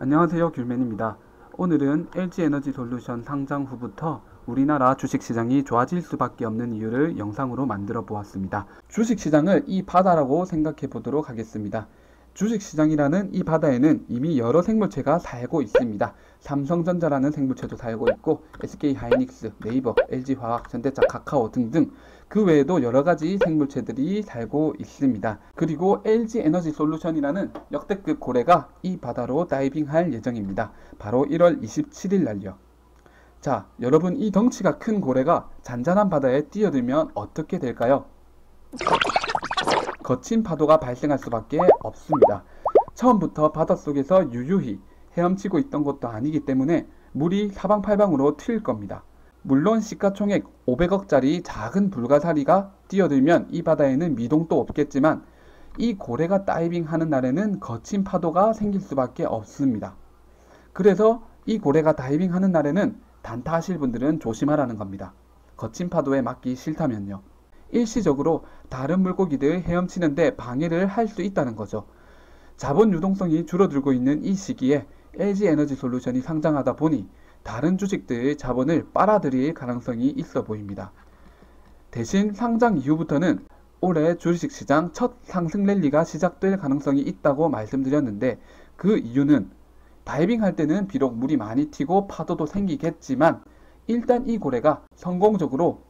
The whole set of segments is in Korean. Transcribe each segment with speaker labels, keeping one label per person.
Speaker 1: 안녕하세요, 귤맨입니다. 오늘은 LG에너지솔루션 상장 후부터 우리나라 주식시장이 좋아질 수밖에 없는 이유를 영상으로 만들어 보았습니다. 주식시장을 이 바다라고 생각해 보도록 하겠습니다. 주식시장이라는 이 바다에는 이미 여러 생물체가 살고 있습니다. 삼성전자라는 생물체도 살고 있고 SK하이닉스, 네이버, LG화학, 현대차, 카카오 등등 그 외에도 여러가지 생물체들이 살고 있습니다. 그리고 LG에너지솔루션이라는 역대급 고래가 이 바다로 다이빙할 예정입니다. 바로 1월 27일 날요. 자, 여러분, 이 덩치가 큰 고래가 잔잔한 바다에 뛰어들면 어떻게 될까요? 거친 파도가 발생할 수밖에 없습니다. 처음부터 바닷속에서 유유히 헤엄치고 있던 것도 아니기 때문에 물이 사방팔방으로 튈 겁니다. 물론 시가총액 500억짜리 작은 불가사리가 뛰어들면 이 바다에는 미동도 없겠지만 이 고래가 다이빙하는 날에는 거친 파도가 생길 수밖에 없습니다. 그래서 이 고래가 다이빙하는 날에는 단타하실 분들은 조심하라는 겁니다. 거친 파도에 맞기 싫다면요. 일시적으로 다른 물고기들 헤엄치는데 방해를 할 수 있다는 거죠. 자본 유동성이 줄어들고 있는 이 시기에 LG에너지솔루션이 상장하다 보니 다른 주식들의 자본을 빨아들일 가능성이 있어 보입니다. 대신 상장 이후부터는 올해 주식시장 첫 상승 랠리가 시작될 가능성이 있다고 말씀드렸는데, 그 이유는 다이빙할 때는 비록 물이 많이 튀고 파도도 생기겠지만 일단 이 고래가 성공적으로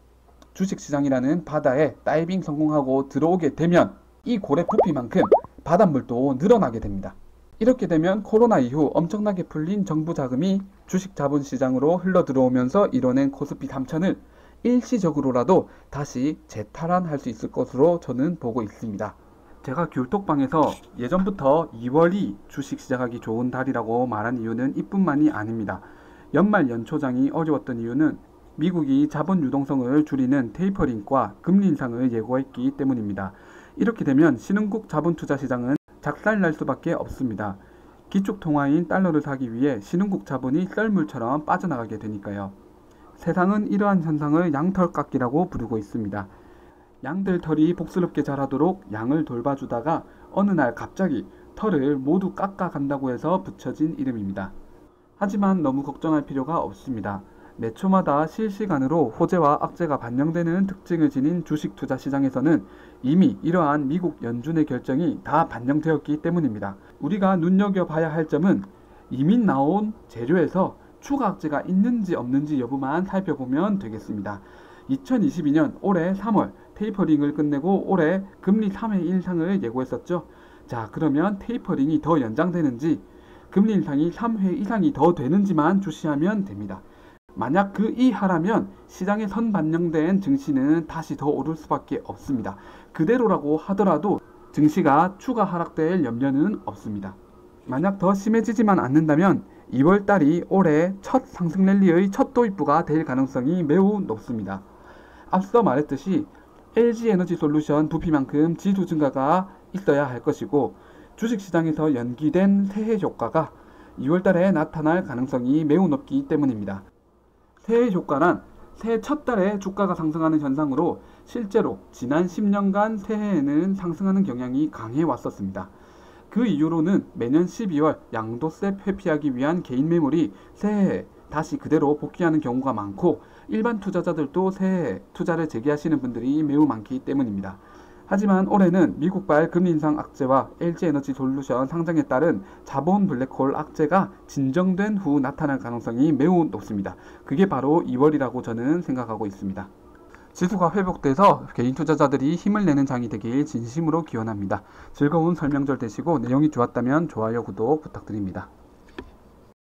Speaker 1: 주식시장이라는 바다에 다이빙 성공하고 들어오게 되면 이 고래 부피만큼 바닷물도 늘어나게 됩니다. 이렇게 되면 코로나 이후 엄청나게 풀린 정부 자금이 주식 자본시장으로 흘러 들어오면서 이뤄낸 코스피 3000을 일시적으로라도 다시 재탈환할 수 있을 것으로 저는 보고 있습니다. 제가 귤톡방에서 예전부터 2월이 주식 시작하기 좋은 달이라고 말한 이유는 이뿐만이 아닙니다. 연말 연초장이 어려웠던 이유는 미국이 자본 유동성을 줄이는 테이퍼링과 금리 인상을 예고했기 때문입니다. 이렇게 되면 신흥국 자본투자 시장은 작살날 수밖에 없습니다. 기축통화인 달러를 사기 위해 신흥국 자본이 썰물처럼 빠져나가게 되니까요. 세상은 이러한 현상을 양털깎기라고 부르고 있습니다. 양들 털이 복스럽게 자라도록 양을 돌봐주다가 어느 날 갑자기 털을 모두 깎아간다고 해서 붙여진 이름입니다. 하지만 너무 걱정할 필요가 없습니다. 매 초마다 실시간으로 호재와 악재가 반영되는 특징을 지닌 주식 투자 시장에서는 이미 이러한 미국 연준의 결정이 다 반영되었기 때문입니다. 우리가 눈여겨봐야 할 점은 이미 나온 재료에서 추가 악재가 있는지 없는지 여부만 살펴보면 되겠습니다. 2022년 올해 3월 테이퍼링을 끝내고 올해 금리 3회 인상을 예고했었죠. 자, 그러면 테이퍼링이 더 연장되는지 금리 인상이 3회 이상이 더 되는지만 주시하면 됩니다. 만약 그 이하라면 시장에 선반영된 증시는 다시 더 오를 수밖에 없습니다. 그대로라고 하더라도 증시가 추가 하락될 염려는 없습니다. 만약 더 심해지지만 않는다면 2월달이 올해 첫 상승 랠리의 첫 도입부가 될 가능성이 매우 높습니다. 앞서 말했듯이 LG에너지솔루션 부피만큼 지수 증가가 있어야 할 것이고 주식시장에서 연기된 새해 효과가 2월달에 나타날 가능성이 매우 높기 때문입니다. 새해 효과란 새해 첫 달에 주가가 상승하는 현상으로 실제로 지난 10년간 새해에는 상승하는 경향이 강해 왔었습니다. 그 이유로는 매년 12월 양도세 회피하기 위한 개인 매물이 새해에 다시 그대로 복귀하는 경우가 많고 일반 투자자들도 새해에 투자를 재개하시는 분들이 매우 많기 때문입니다. 하지만 올해는 미국발 금리 인상 악재와 LG에너지솔루션 상장에 따른 자본 블랙홀 악재가 진정된 후 나타날 가능성이 매우 높습니다. 그게 바로 2월이라고 저는 생각하고 있습니다. 지수가 회복돼서 개인 투자자들이 힘을 내는 장이 되길 진심으로 기원합니다. 즐거운 설명절 되시고 내용이 좋았다면 좋아요, 구독 부탁드립니다.